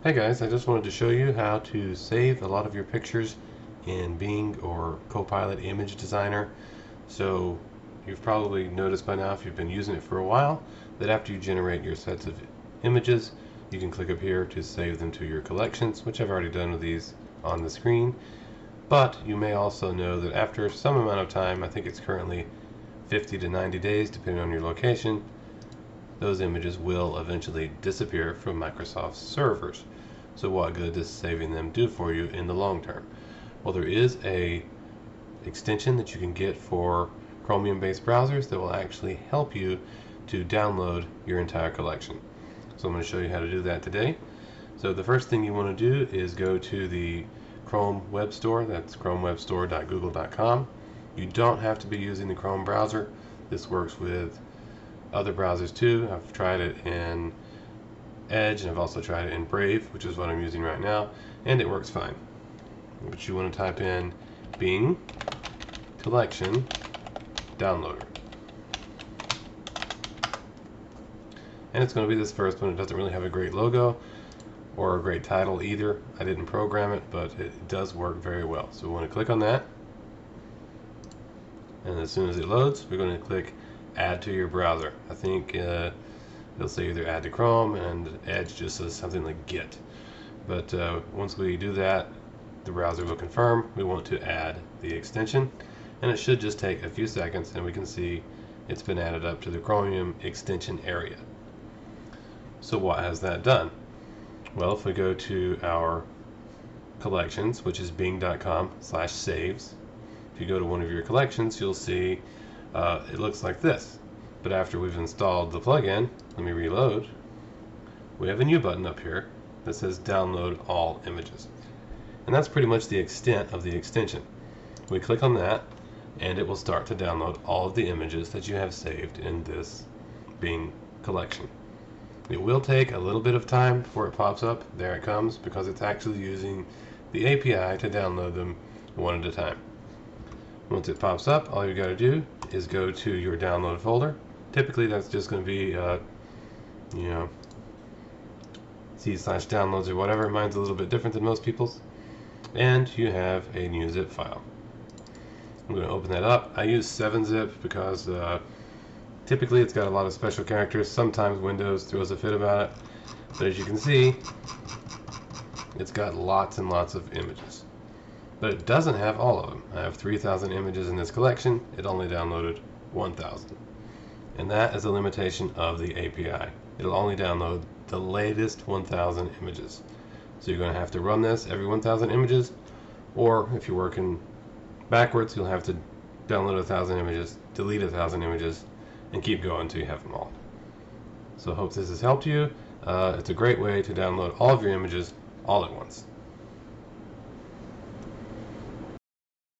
Hey guys, I just wanted to show you how to save a lot of your pictures in Bing or Copilot Image Designer. So you've probably noticed by now, if you've been using it for a while, that after you generate your sets of images, you can click up here to save them to your collections, which I've already done with these on the screen. But you may also know that after some amount of time, I think it's currently 50 to 90 days depending on your location, those images will eventually disappear from Microsoft's servers. So what good does saving them do for you in the long term? Well, there is a extension that you can get for Chromium-based browsers that will actually help you to download your entire collection. So I'm going to show you how to do that today. So the first thing you want to do is go to the Chrome Web Store. That's chromewebstore.google.com. You don't have to be using the Chrome browser. This works with other browsers too. I've tried it in Edge, and I've also tried it in Brave, which is what I'm using right now, and it works fine. But you want to type in Bing Collection Downloader. And it's going to be this first one. It doesn't really have a great logo or a great title either. I didn't program it, but it does work very well. So we want to click on that. And as soon as it loads, we're going to click Add to your browser. I think it'll say either add to Chrome, and Edge just says something like get. But once we do that, the browser will confirm we want to add the extension, and it should just take a few seconds, and we can see it's been added up to the Chromium extension area. So what has that done? Well, if we go to our collections, which is bing.com/saves, if you go to one of your collections, you'll see it looks like this. But after we've installed the plugin, let me reload, we have a new button up here that says download all images. And that's pretty much the extent of the extension. We click on that and it will start to download all of the images that you have saved in this Bing collection. It will take a little bit of time before it pops up. There it comes, because it's actually using the API to download them one at a time. Once it pops up, all you got to do is go to your download folder. Typically that's just going to be C/downloads or whatever. Mine's a little bit different than most people's. And you have a new zip file. I'm going to open that up. I use 7-zip because typically it's got a lot of special characters. Sometimes Windows throws a fit about it. But as you can see, it's got lots and lots of images. But it doesn't have all of them. I have 3,000 images in this collection. It only downloaded 1,000. And that is a limitation of the API. It'll only download the latest 1,000 images. So you're going to have to run this every 1,000 images, or if you're working backwards, you'll have to download 1,000 images, delete 1,000 images, and keep going until you have them all. So I hope this has helped you. It's a great way to download all of your images all at once.